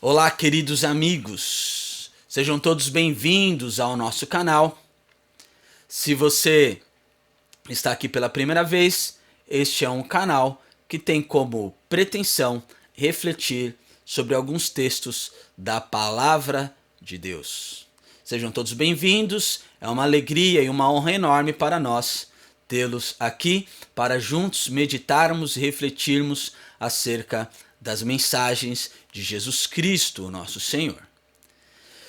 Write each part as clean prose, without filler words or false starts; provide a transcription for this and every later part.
Olá, queridos amigos, sejam todos bem-vindos ao nosso canal. Se você está aqui pela primeira vez, este é um canal que tem como pretensão refletir sobre alguns textos da Palavra de Deus. Sejam todos bem-vindos, é uma alegria e uma honra enorme para nós tê-los aqui para juntos meditarmos e refletirmos acerca das mensagens de Jesus Cristo, o nosso Senhor.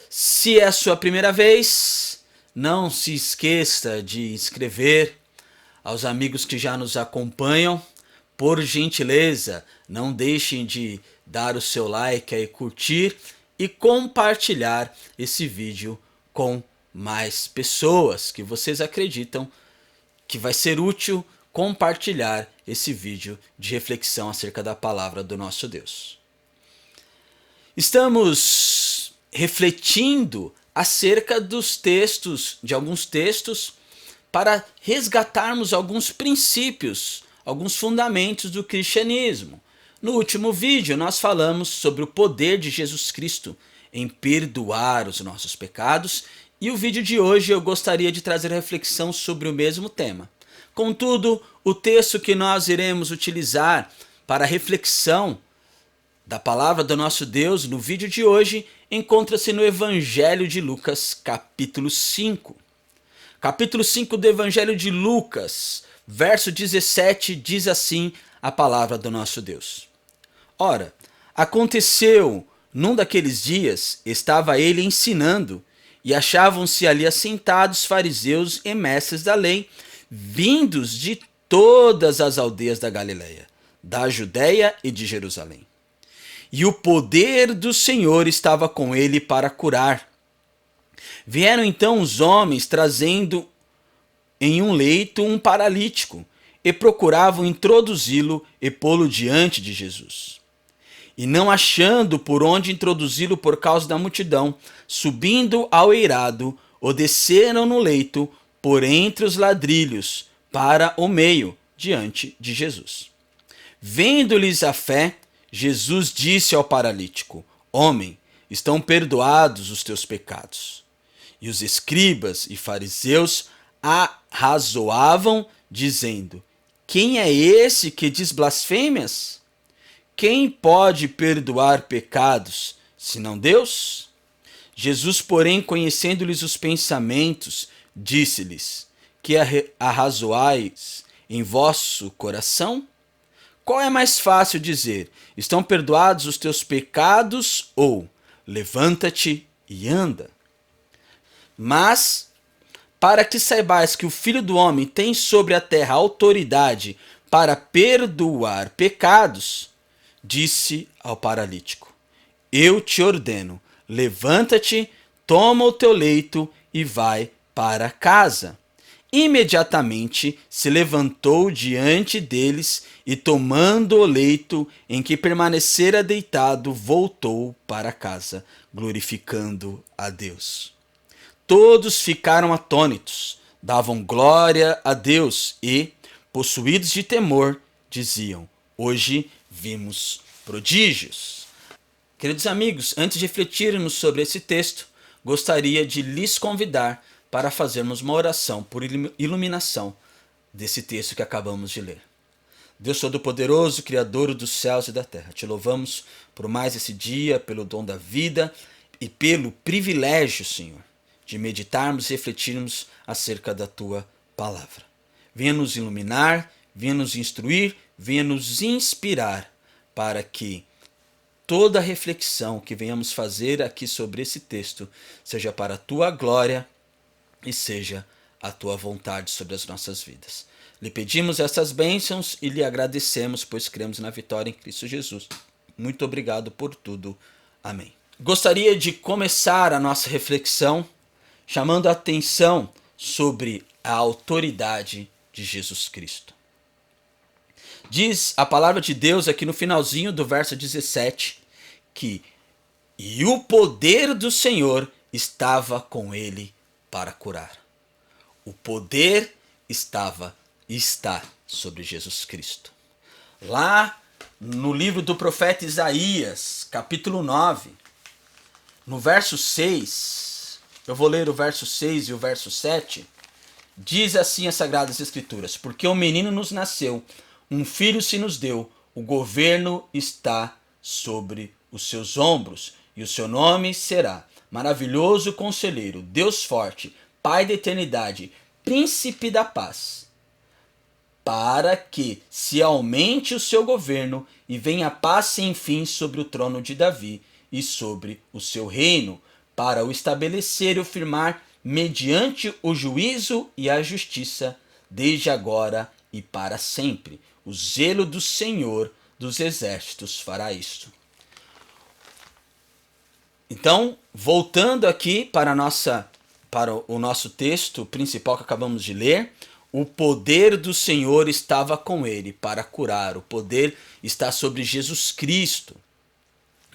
Se é a sua primeira vez, não se esqueça de inscrever. Aos amigos que já nos acompanham, por gentileza, não deixem de dar o seu like e curtir e compartilhar esse vídeo com mais pessoas que vocês acreditam que vai ser útil compartilhar esse vídeo de reflexão acerca da palavra do nosso Deus. Estamos refletindo acerca dos textos, de alguns textos, para resgatarmos alguns princípios, alguns fundamentos do cristianismo. No último vídeo nós falamos sobre o poder de Jesus Cristo em perdoar os nossos pecados, e o vídeo de hoje eu gostaria de trazer reflexão sobre o mesmo tema. Contudo, o texto que nós iremos utilizar para a reflexão da palavra do nosso Deus no vídeo de hoje encontra-se no Evangelho de Lucas, capítulo 5. Capítulo 5 do Evangelho de Lucas, verso 17, diz assim a palavra do nosso Deus. Ora, aconteceu num daqueles dias, estava ele ensinando, e achavam-se ali assentados fariseus e mestres da lei, vindos de todas as aldeias da Galileia, da Judéia e de Jerusalém. E o poder do Senhor estava com ele para curar. Vieram então os homens trazendo em um leito um paralítico, e procuravam introduzi-lo e pô-lo diante de Jesus. E não achando por onde introduzi-lo por causa da multidão, subindo ao eirado, o desceram no leito, por entre os ladrilhos, para o meio, diante de Jesus. Vendo-lhes a fé, Jesus disse ao paralítico: Homem, estão perdoados os teus pecados. E os escribas e fariseus arrazoavam, dizendo: Quem é esse que diz blasfêmias? Quem pode perdoar pecados, senão Deus? Jesus, porém, conhecendo-lhes os pensamentos, disse-lhes: Que arrazoais em vosso coração? Qual é mais fácil dizer: Estão perdoados os teus pecados, ou levanta-te e anda? Mas, para que saibais que o Filho do Homem tem sobre a terra autoridade para perdoar pecados, disse ao paralítico: Eu te ordeno, levanta-te, toma o teu leito e vai para casa. Imediatamente se levantou diante deles e, tomando o leito em que permanecera deitado, voltou para casa, glorificando a Deus. Todos ficaram atônitos, davam glória a Deus e, possuídos de temor, diziam: Hoje vimos prodígios. Queridos amigos, antes de refletirmos sobre esse texto, gostaria de lhes convidar para fazermos uma oração por iluminação desse texto que acabamos de ler. Deus Todo-Poderoso, Criador dos céus e da terra, te louvamos por mais esse dia, pelo dom da vida e pelo privilégio, Senhor, de meditarmos e refletirmos acerca da tua palavra. Venha nos iluminar, venha nos instruir, venha nos inspirar para que toda reflexão que venhamos fazer aqui sobre esse texto seja para a tua glória e seja a tua vontade sobre as nossas vidas. Lhe pedimos essas bênçãos e lhe agradecemos, pois cremos na vitória em Cristo Jesus. Muito obrigado por tudo. Amém. Gostaria de começar a nossa reflexão chamando a atenção sobre a autoridade de Jesus Cristo. Diz a palavra de Deus aqui no finalzinho do verso 17 que e o poder do Senhor estava com ele para curar. O poder estava e está sobre Jesus Cristo. Lá no livro do profeta Isaías, capítulo 9, no verso 6, eu vou ler o verso 6 e o verso 7, diz assim as Sagradas Escrituras: porque um menino nos nasceu, um filho se nos deu, o governo está sobre os seus ombros, e o seu nome será Maravilhoso Conselheiro, Deus Forte, Pai da Eternidade, Príncipe da Paz, para que se aumente o seu governo e venha a paz sem fim sobre o trono de Davi e sobre o seu reino, para o estabelecer e o firmar mediante o juízo e a justiça, desde agora e para sempre. O zelo do Senhor dos Exércitos fará isto. Então, voltando aqui para o nosso texto principal que acabamos de ler, o poder do Senhor estava com ele para curar. O poder está sobre Jesus Cristo.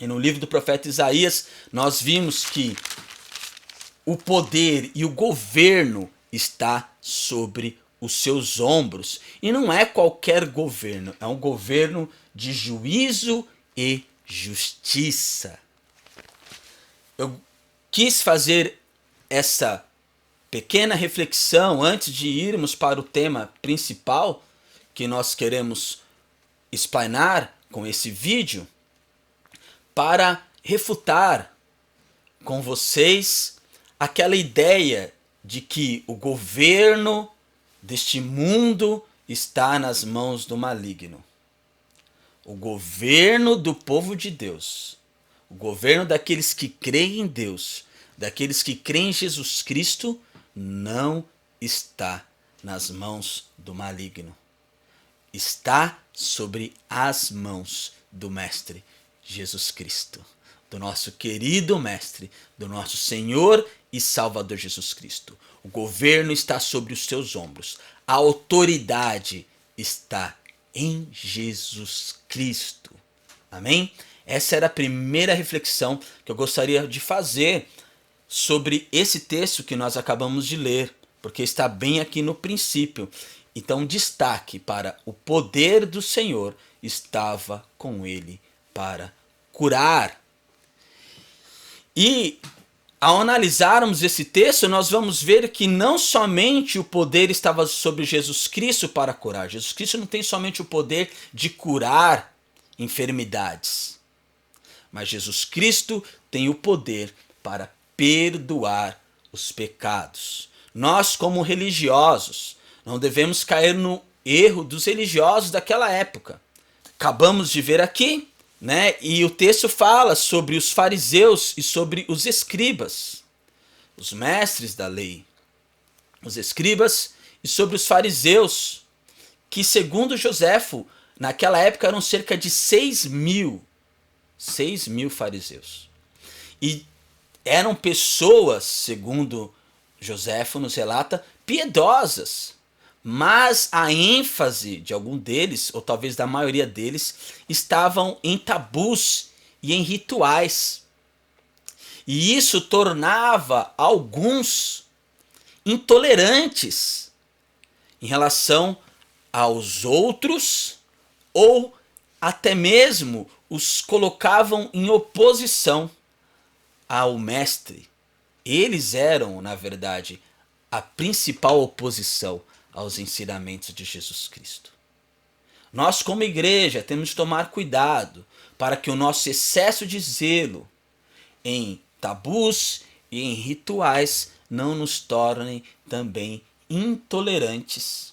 E no livro do profeta Isaías, nós vimos que o poder e o governo está sobre os seus ombros. E não é qualquer governo, é um governo de juízo e justiça. Eu quis fazer essa pequena reflexão antes de irmos para o tema principal que nós queremos explanar com esse vídeo, para refutar com vocês aquela ideia de que o governo deste mundo está nas mãos do maligno. O governo do povo de Deus, o governo daqueles que creem em Deus, daqueles que creem em Jesus Cristo, não está nas mãos do maligno. Está sobre as mãos do Mestre Jesus Cristo, do nosso querido Mestre, do nosso Senhor e Salvador Jesus Cristo. O governo está sobre os seus ombros. A autoridade está em Jesus Cristo. Amém? Essa era a primeira reflexão que eu gostaria de fazer sobre esse texto que nós acabamos de ler, porque está bem aqui no princípio. Então, destaque para o poder do Senhor estava com ele para curar. E ao analisarmos esse texto, nós vamos ver que não somente o poder estava sobre Jesus Cristo para curar. Jesus Cristo não tem somente o poder de curar enfermidades, mas Jesus Cristo tem o poder para perdoar os pecados. Nós, como religiosos, não devemos cair no erro dos religiosos daquela época. Acabamos de ver aqui, né? E o texto fala sobre os fariseus e sobre os escribas, os mestres da lei, os escribas e sobre os fariseus, que segundo Joséfo, naquela época eram cerca de 6.000 fariseus. E eram pessoas, segundo Joséfo nos relata, piedosas. Mas a ênfase de algum deles, ou talvez da maioria deles, estavam em tabus e em rituais. E isso tornava alguns intolerantes em relação aos outros, ou até mesmo os colocavam em oposição ao mestre. Eles eram, na verdade, a principal oposição aos ensinamentos de Jesus Cristo. Nós, como igreja, temos de tomar cuidado para que o nosso excesso de zelo em tabus e em rituais não nos torne também intolerantes.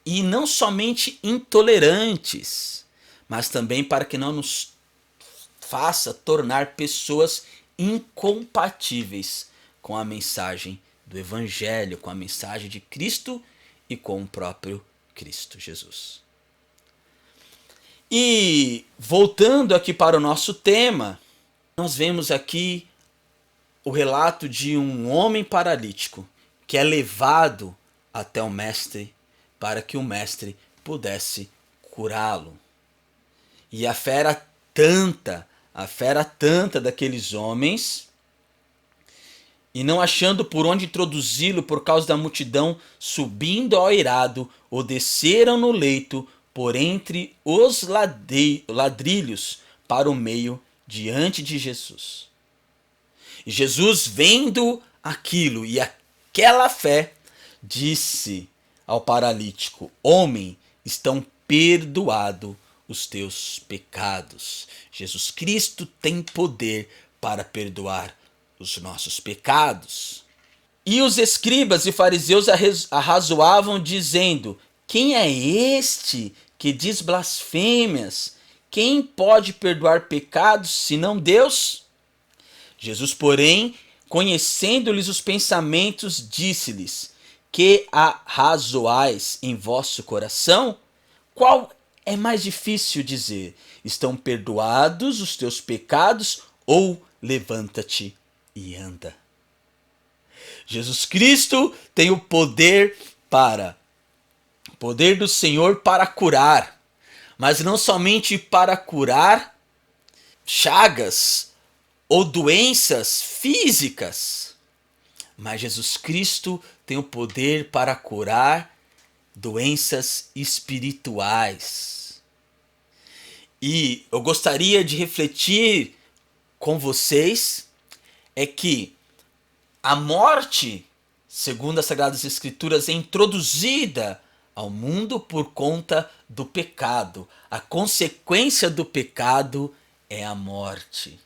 E não somente intolerantes, mas também para que não nos faça tornar pessoas incompatíveis com a mensagem do Evangelho, com a mensagem de Cristo e com o próprio Cristo Jesus. E voltando aqui para o nosso tema, nós vemos aqui o relato de um homem paralítico que é levado até o mestre para que o mestre pudesse curá-lo. E a fé era tanta daqueles homens, e não achando por onde introduzi-lo por causa da multidão, subindo ao eirado, o desceram no leito por entre os ladrilhos para o meio diante de Jesus. E Jesus, vendo aquilo e aquela fé, disse ao paralítico: homem, estão perdoados os teus pecados. Jesus Cristo tem poder para perdoar os nossos pecados. E os escribas e fariseus arrazoavam, dizendo: quem é este que diz blasfêmias? Quem pode perdoar pecados senão Deus? Jesus, porém, conhecendo-lhes os pensamentos, disse-lhes: que arrazoais em vosso coração? Qual é mais difícil dizer: estão perdoados os teus pecados, ou levanta-te e anda? Jesus Cristo tem o poder do Senhor para curar, mas não somente para curar chagas ou doenças físicas, mas Jesus Cristo tem o poder para curar doenças espirituais. E eu gostaria de refletir com vocês que a morte, segundo as Sagradas Escrituras, é introduzida ao mundo por conta do pecado. A consequência do pecado é a morte.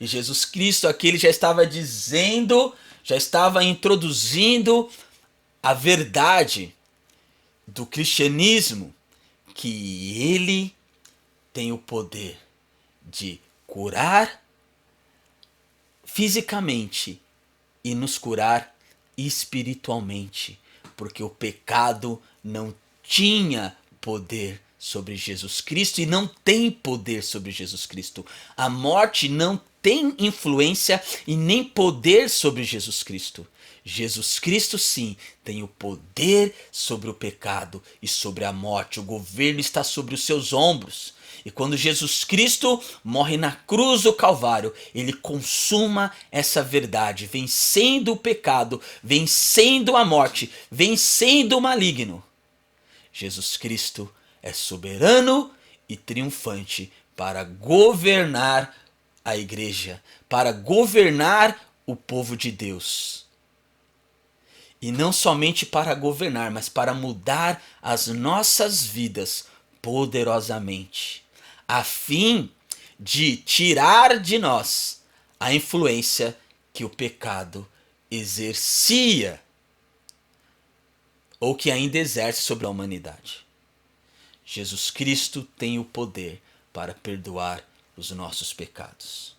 E Jesus Cristo aqui ele já estava dizendo, já estava introduzindo a verdade do cristianismo, que ele tem o poder de curar fisicamente e nos curar espiritualmente, porque o pecado não tinha poder sobre Jesus Cristo e não tem poder sobre Jesus Cristo. A morte não tem influência e nem poder sobre Jesus Cristo. Jesus Cristo sim tem o poder sobre o pecado e sobre a morte. O governo está sobre os seus ombros. E quando Jesus Cristo morre na cruz do Calvário, ele consuma essa verdade, vencendo o pecado, vencendo a morte, vencendo o maligno. Jesus Cristo é soberano e triunfante para governar a igreja, para governar o povo de Deus. E não somente para governar, mas para mudar as nossas vidas poderosamente, a fim de tirar de nós a influência que o pecado exercia ou que ainda exerce sobre a humanidade. Jesus Cristo tem o poder para perdoar os nossos pecados.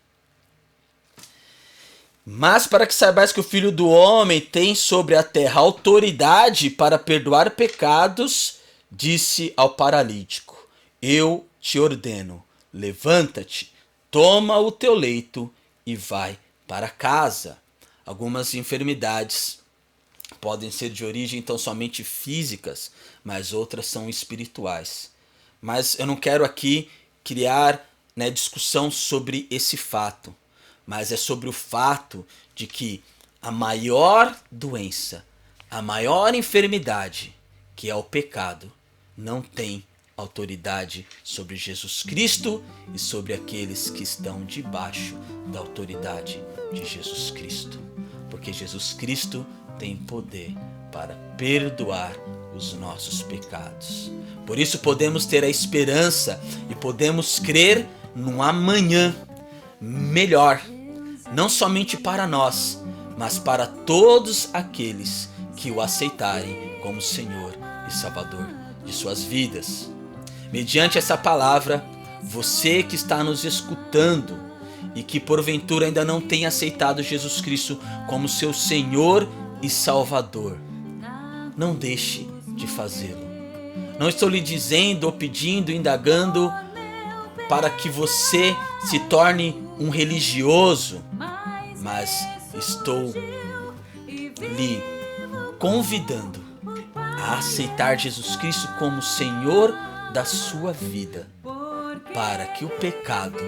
Mas para que saibais que o Filho do Homem tem sobre a terra autoridade para perdoar pecados, disse ao paralítico: eu te ordeno, levanta-te, toma o teu leito e vai para casa. Algumas enfermidades podem ser de origem então somente físicas, mas outras são espirituais. Mas eu não quero aqui criar discussão sobre esse fato, mas é sobre o fato de que a maior doença, a maior enfermidade, que é o pecado, não tem autoridade sobre Jesus Cristo e sobre aqueles que estão debaixo da autoridade de Jesus Cristo. Porque Jesus Cristo tem poder para perdoar os nossos pecados. Por isso podemos ter a esperança e podemos crer num amanhã melhor, não somente para nós, mas para todos aqueles que o aceitarem como Senhor e Salvador de suas vidas. Mediante essa palavra, você que está nos escutando e que porventura ainda não tem aceitado Jesus Cristo como seu Senhor e Salvador, não deixe de fazê-lo. Não estou lhe dizendo ou pedindo, indagando para que você se torne um religioso, mas estou lhe convidando a aceitar Jesus Cristo como Senhor da sua vida, para que o pecado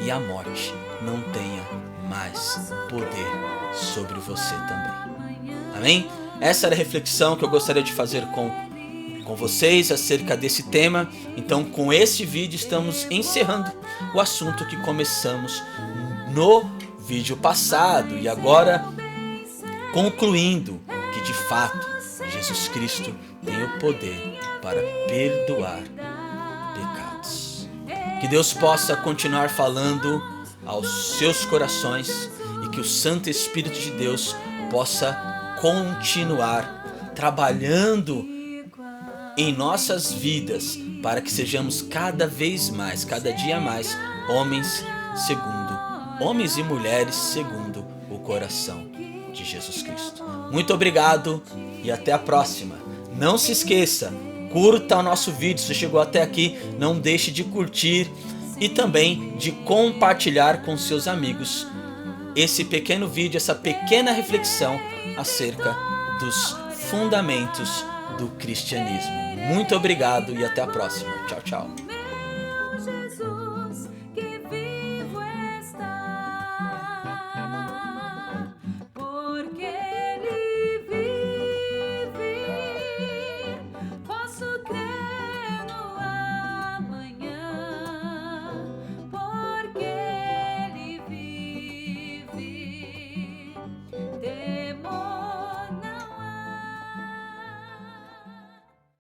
e a morte não tenham mais poder sobre você também. Amém? Essa era a reflexão que eu gostaria de fazer com com vocês acerca desse tema. Então, com este vídeo estamos encerrando o assunto que começamos no vídeo passado e agora concluindo que de fato Jesus Cristo tem o poder para perdoar pecados. Que Deus possa continuar falando aos seus corações e que o Santo Espírito de Deus possa continuar trabalhando em nossas vidas para que sejamos cada vez mais, cada dia mais, homens e mulheres segundo o coração de Jesus Cristo. Muito obrigado e até a próxima. Não se esqueça, curta o nosso vídeo. Se você chegou até aqui, não deixe de curtir e também de compartilhar com seus amigos esse pequeno vídeo, essa pequena reflexão acerca dos fundamentos do cristianismo. Muito obrigado e até a próxima. Tchau, tchau.